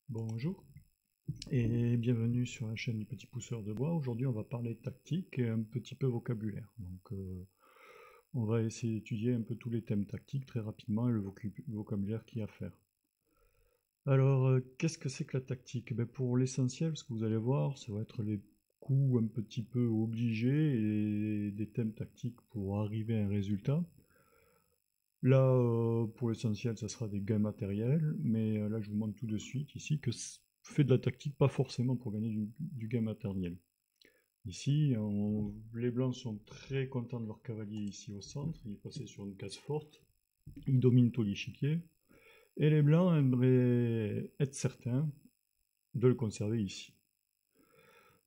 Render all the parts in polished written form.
Bonjour et bienvenue sur la chaîne du Petit Pousseur de Bois. Aujourd'hui on va parler tactique et un petit peu vocabulaire. On va essayer d'étudier un peu tous les thèmes tactiques très rapidement et le vocabulaire qu'il y a à faire. Alors qu'est-ce que c'est que la tactique? Pour l'essentiel, ce que vous allez voir, ça va être les coups un petit peu obligés et des thèmes tactiques pour arriver à un résultat. Là, pour l'essentiel, ça sera des gains matériels, mais là, je vous montre tout de suite ici que fait de la tactique, pas forcément pour gagner du gain matériel. Ici, les blancs sont très contents de leur cavalier ici au centre, il est passé sur une case forte, il domine tout l'échiquier, et les blancs aimeraient être certains de le conserver ici.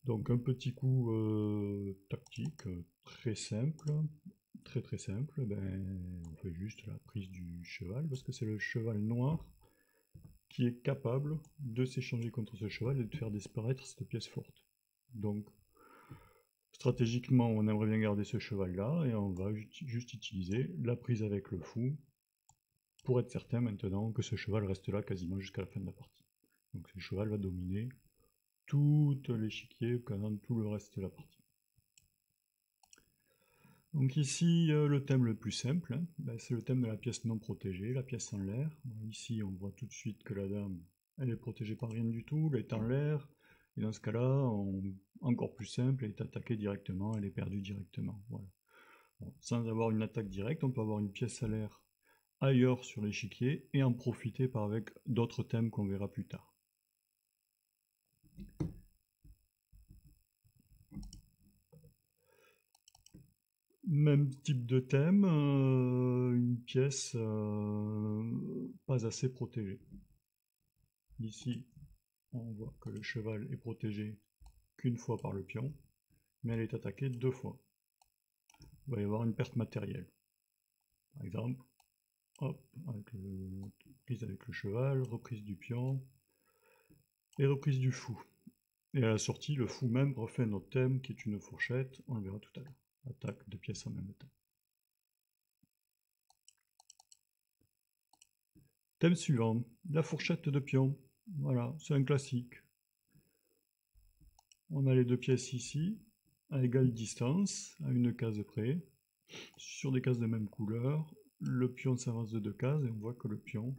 Donc un petit coup tactique, très simple, très simple, on fait juste la prise du cheval, parce que c'est le cheval noir qui est capable de s'échanger contre ce cheval et de faire disparaître cette pièce forte. Donc stratégiquement on aimerait bien garder ce cheval là, et on va juste utiliser la prise avec le fou, pour être certain maintenant que ce cheval reste là quasiment jusqu'à la fin de la partie. Donc ce cheval va dominer tout l'échiquier pendant tout le reste de la partie. Donc ici, le thème le plus simple, c'est le thème de la pièce non protégée, la pièce en l'air. Ici, on voit tout de suite que la dame, elle est protégée par rien du tout, elle est en l'air. Et dans ce cas-là, encore plus simple, elle est attaquée directement, elle est perdue directement. Voilà. Bon, sans avoir une attaque directe, on peut avoir une pièce à l'air ailleurs sur l'échiquier et en profiter par avec d'autres thèmes qu'on verra plus tard. Même type de thème, une pièce pas assez protégée. Ici, on voit que le cheval est protégé qu'une fois par le pion, mais elle est attaquée deux fois. Il va y avoir une perte matérielle. Par exemple, hop, prise avec le cheval, reprise du pion, et reprise du fou. Et à la sortie, le fou même refait notre thème qui est une fourchette, on le verra tout à l'heure. Attaque de pièces en même temps. Thème suivant, la fourchette de pion. Voilà, c'est un classique. On a les deux pièces ici, à égale distance, à une case près, sur des cases de même couleur. Le pion s'avance de deux cases et on voit que le pion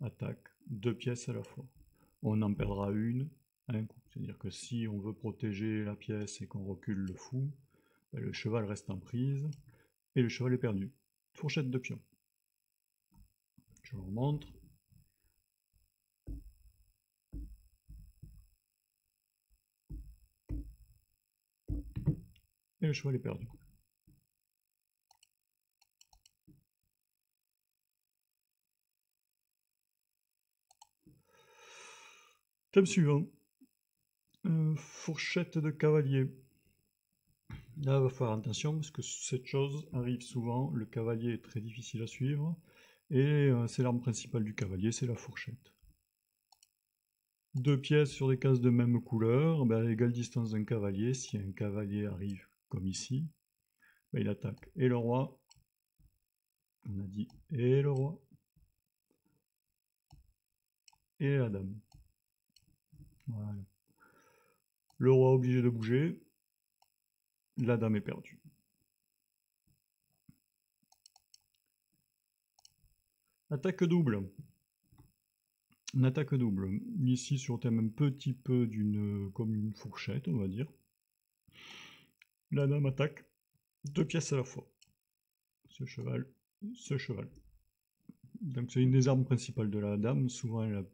attaque deux pièces à la fois. On en perdra une à un coup. C'est-à-dire que si on veut protéger la pièce et qu'on recule le fou, le cheval reste en prise et le cheval est perdu. Fourchette de pion. Je vous remontre. Et le cheval est perdu. Thème suivant. Fourchette de cavalier. Là, il va faire attention parce que cette chose arrive souvent. Le cavalier est très difficile à suivre. Et c'est l'arme principale du cavalier, c'est la fourchette. Deux pièces sur des cases de même couleur, à égale distance d'un cavalier. Si un cavalier arrive comme ici, il attaque et le roi. On a dit et le roi. Et la dame. Voilà. Le roi obligé de bouger. La dame est perdue. Attaque double. Une attaque double. Ici sur le thème un petit peu comme une fourchette, on va dire. La dame attaque deux pièces à la fois. Ce cheval, ce cheval. Donc c'est une des armes principales de la dame. Souvent elle est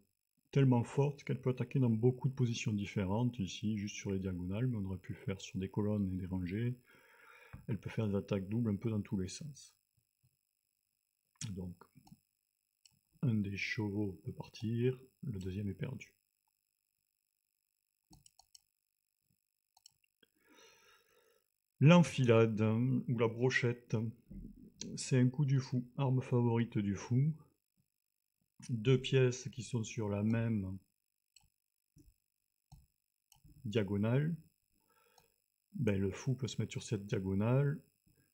tellement forte qu'elle peut attaquer dans beaucoup de positions différentes. Ici, juste sur les diagonales, mais on aurait pu faire sur des colonnes et des rangées. Elle peut faire des attaques doubles un peu dans tous les sens. Donc, un des chevaux peut partir, le deuxième est perdu. L'enfilade, ou la brochette, c'est un coup du fou, arme favorite du fou. Deux pièces qui sont sur la même diagonale. Le fou peut se mettre sur cette diagonale.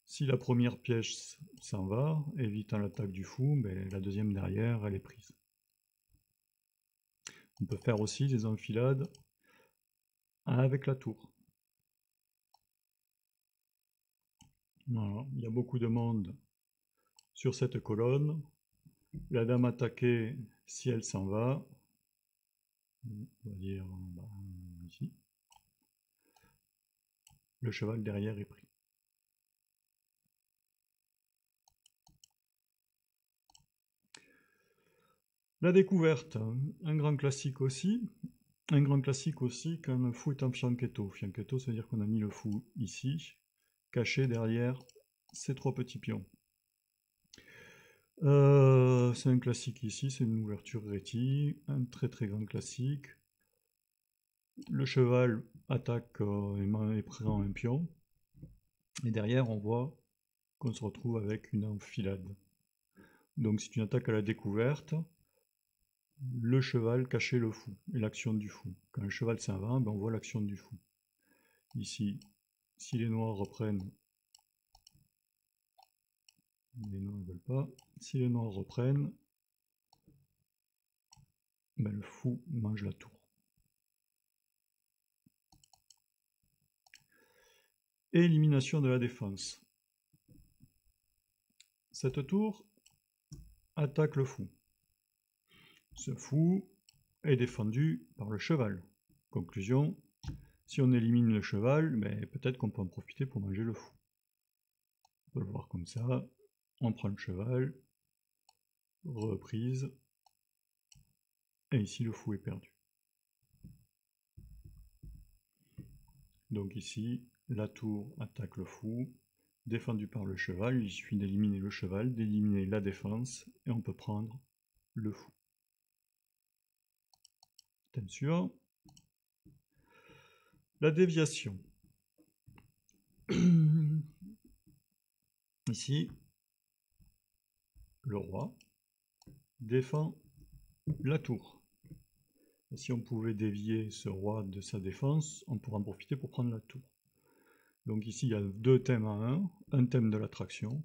Si la première pièce s'en va, évitant l'attaque du fou, la deuxième derrière, elle est prise. On peut faire aussi des enfilades avec la tour. Voilà. Il y a beaucoup de monde sur cette colonne. La dame attaquée, si elle s'en va, on va dire ici, le cheval derrière est pris. La découverte, un grand classique aussi. Un grand classique aussi quand le fou est en fianchetto. Fianchetto, ça veut dire qu'on a mis le fou ici, caché derrière ces trois petits pions. C'est un classique ici, c'est une ouverture rétie, un très très grand classique. Le cheval attaque et prend un pion. Et derrière, on voit qu'on se retrouve avec une enfilade. Donc c'est une attaque à la découverte. Le cheval cachait le fou et l'action du fou. Quand le cheval s'en va, ben on voit l'action du fou. Ici, si les noirs reprennent, les noirs ne veulent pas. Si les noirs reprennent, ben le fou mange la tour. Élimination de la défense. Cette tour attaque le fou. Ce fou est défendu par le cheval. Conclusion, si on élimine le cheval, ben peut-être qu'on peut en profiter pour manger le fou. On peut le voir comme ça. On prend le cheval, reprise, et ici le fou est perdu. Donc ici, la tour attaque le fou, défendu par le cheval, il suffit d'éliminer le cheval, d'éliminer la défense, et on peut prendre le fou. Thème suivant. La déviation. Ici, le roi défend la tour. Et si on pouvait dévier ce roi de sa défense, on pourra en profiter pour prendre la tour. Donc ici, il y a deux thèmes à un thème de l'attraction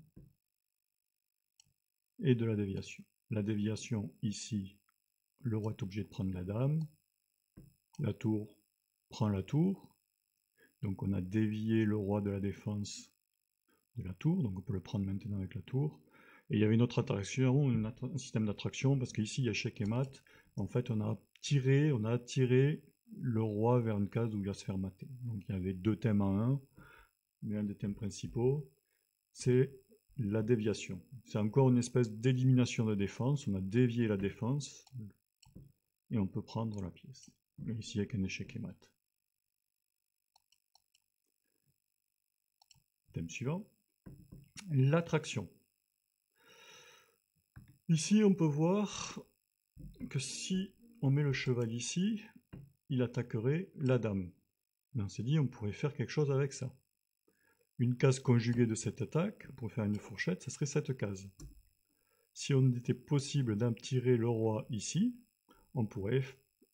et de la déviation. La déviation, ici, le roi est obligé de prendre la dame, la tour prend la tour, donc on a dévié le roi de la défense de la tour, donc on peut le prendre maintenant avec la tour. Et il y avait une autre attraction, un système d'attraction, parce qu'ici il y a check et mat, en fait on a attiré le roi vers une case où il va se faire mater. Donc il y avait deux thèmes à un, mais un des thèmes principaux, c'est la déviation. C'est encore une espèce d'élimination de défense, on a dévié la défense, et on peut prendre la pièce. Mais ici avec un échec et mat. Thème suivant. L'attraction. Ici, on peut voir que si on met le cheval ici, il attaquerait la dame. Mais on s'est dit, on pourrait faire quelque chose avec ça. Une case conjuguée de cette attaque, pour faire une fourchette, ça serait cette case. Si on était possible d'attirer le roi ici, on pourrait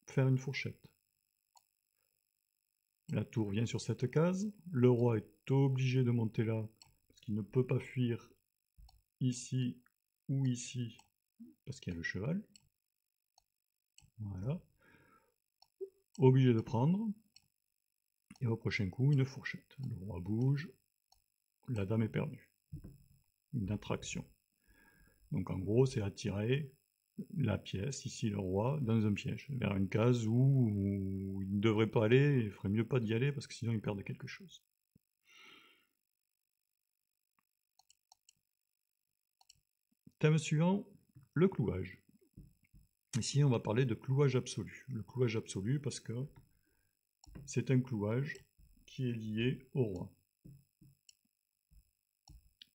faire une fourchette. La tour vient sur cette case, le roi est obligé de monter là, parce qu'il ne peut pas fuir ici ou ici, parce qu'il y a le cheval. Voilà. Obligé de prendre. Et au prochain coup, une fourchette. Le roi bouge, la dame est perdue. Une attraction. Donc en gros, c'est attirer la pièce, ici le roi, dans un piège, vers une case où il ne devrait pas aller, il ferait mieux pas d'y aller, parce que sinon il perd quelque chose. Thème suivant, le clouage. Ici, on va parler de clouage absolu. Le clouage absolu parce que c'est un clouage qui est lié au roi.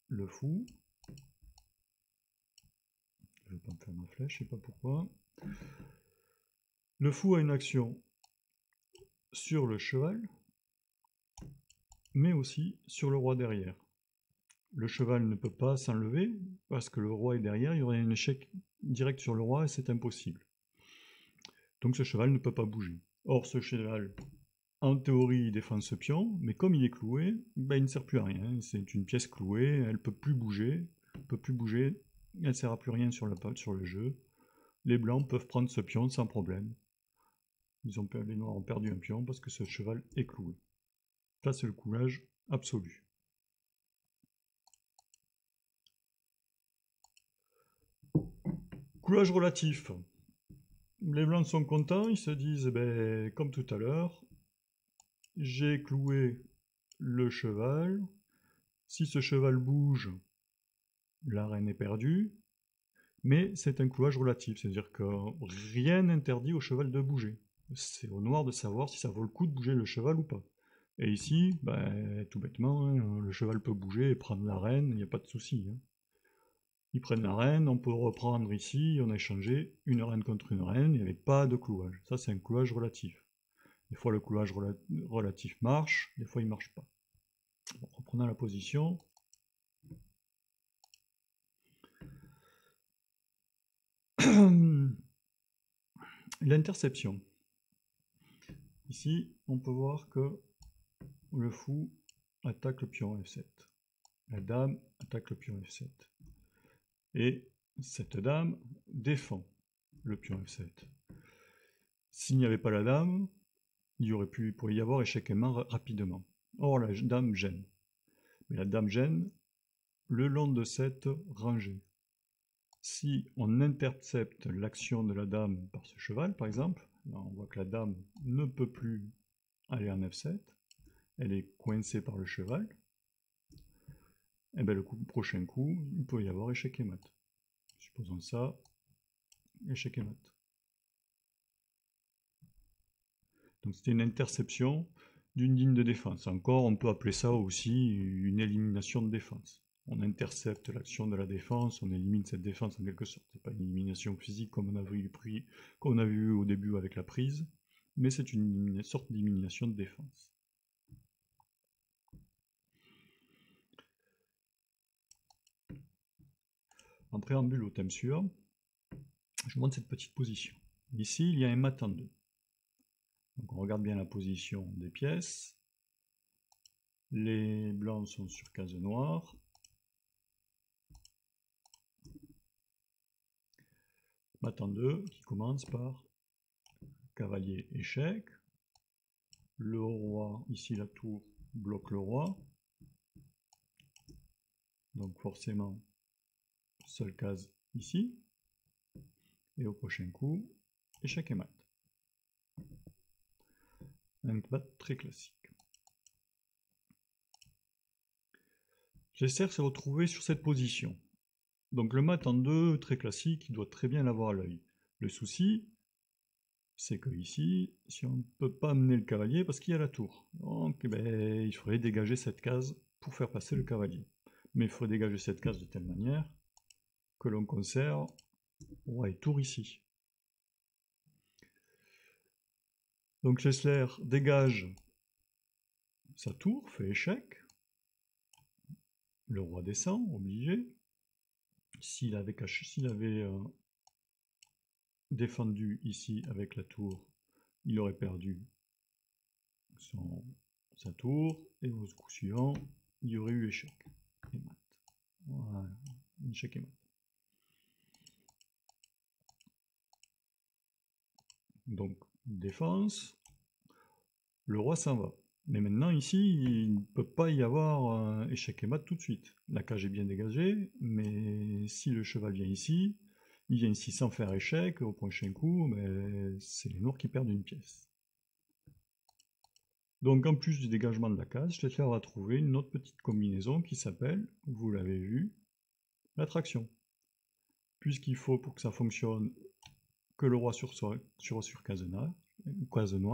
Le fou. Je ne vais pas me faire ma flèche, je ne sais pas pourquoi. Le fou a une action sur le cheval, mais aussi sur le roi derrière. Le cheval ne peut pas s'enlever parce que le roi est derrière, il y aurait un échec direct sur le roi et c'est impossible. Donc ce cheval ne peut pas bouger. Or ce cheval, en théorie, il défend ce pion, mais comme il est cloué, ben, il ne sert plus à rien. C'est une pièce clouée, elle ne peut plus bouger, elle ne sert à plus rien sur le jeu. Les blancs peuvent prendre ce pion sans problème. Les noirs ont perdu un pion parce que ce cheval est cloué. Ça, c'est le coulage absolu. Coulage relatif. Les blancs sont contents, ils se disent, ben, comme tout à l'heure, j'ai cloué le cheval. Si ce cheval bouge, la reine est perdue. Mais c'est un clouage relatif, c'est-à-dire que rien n'interdit au cheval de bouger. C'est au noir de savoir si ça vaut le coup de bouger le cheval ou pas. Et ici, ben, tout bêtement, hein, le cheval peut bouger et prendre la reine, il n'y a pas de souci. Hein. Ils prennent la reine, on peut reprendre ici, on a échangé une reine contre une reine, il n'y avait pas de clouage. Ça, c'est un clouage relatif. Des fois, le clouage relatif marche, des fois, il ne marche pas. Bon, reprenons la position. L'interception. Ici, on peut voir que le fou attaque le pion F7. La dame attaque le pion F7. Et cette dame défend le pion F7. S'il n'y avait pas la dame, il pourrait y avoir échec et main rapidement. Or, la dame gêne. Mais la dame gêne le long de cette rangée. Si on intercepte l'action de la dame par ce cheval, par exemple, là on voit que la dame ne peut plus aller en F7, elle est coincée par le cheval, et bien le prochain coup, il peut y avoir échec et mat. Supposons ça, échec et mat. Donc c'était une interception d'une ligne de défense. Encore, on peut appeler ça aussi une élimination de défense. On intercepte l'action de la défense, on élimine cette défense en quelque sorte. C'est pas une élimination physique comme on a vu au début avec la prise, mais c'est une sorte d'élimination de défense. En préambule au thème suivant, je vous montre cette petite position. Ici, il y a un mat en 2. Donc on regarde bien la position des pièces. Les blancs sont sur case noire. Mat en 2 qui commence par cavalier échec. Le roi, ici la tour, bloque le roi. Donc forcément, seule case ici. Et au prochain coup, échec et mat. Un mat très classique. J'essaie de se retrouver sur cette position. Donc le mat en 2, très classique, il doit très bien l'avoir à l'œil. Le souci, c'est que ici, si on ne peut pas amener le cavalier parce qu'il y a la tour. Donc ben, il faudrait dégager cette case pour faire passer le cavalier. Mais il faut dégager cette case de telle manière que l'on conserve roi et tour ici. Donc Schessler dégage sa tour, fait échec. Le roi descend, obligé. S'il avait défendu ici avec la tour, il aurait perdu sa tour, et au coup suivant, il y aurait eu échec et mat. Voilà, échec et mat. Donc, défense, le roi s'en va. Mais maintenant, ici, il ne peut pas y avoir échec et mat tout de suite. La cage est bien dégagée, mais si le cheval vient ici, il vient ici sans faire échec, au prochain coup, c'est les noirs qui perdent une pièce. Donc en plus du dégagement de la case, Schessler va trouver une autre petite combinaison qui s'appelle, vous l'avez vu, l'attraction. Puisqu'il faut, pour que ça fonctionne, que le roi sur case noire,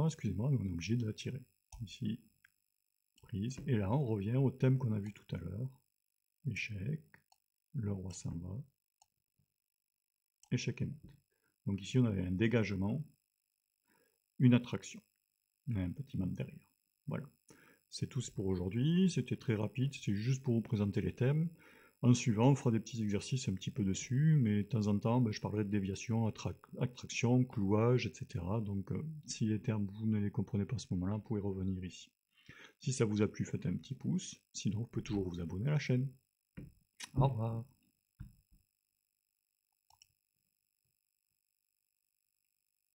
excusez-moi, on est obligé de la tirer. Ici, prise, et là on revient au thème qu'on a vu tout à l'heure. Échec, le roi s'en va, échec et mat. Donc ici on avait un dégagement, une attraction, et un petit mat derrière. Voilà. C'est tout pour aujourd'hui, c'était très rapide, c'était juste pour vous présenter les thèmes. En suivant, on fera des petits exercices un petit peu dessus, mais de temps en temps, je parlerai de déviation, attraction, clouage, etc. Donc si les termes, vous ne les comprenez pas à ce moment-là, vous pouvez revenir ici. Si ça vous a plu, faites un petit pouce, sinon vous pouvez toujours vous abonner à la chaîne. Au revoir.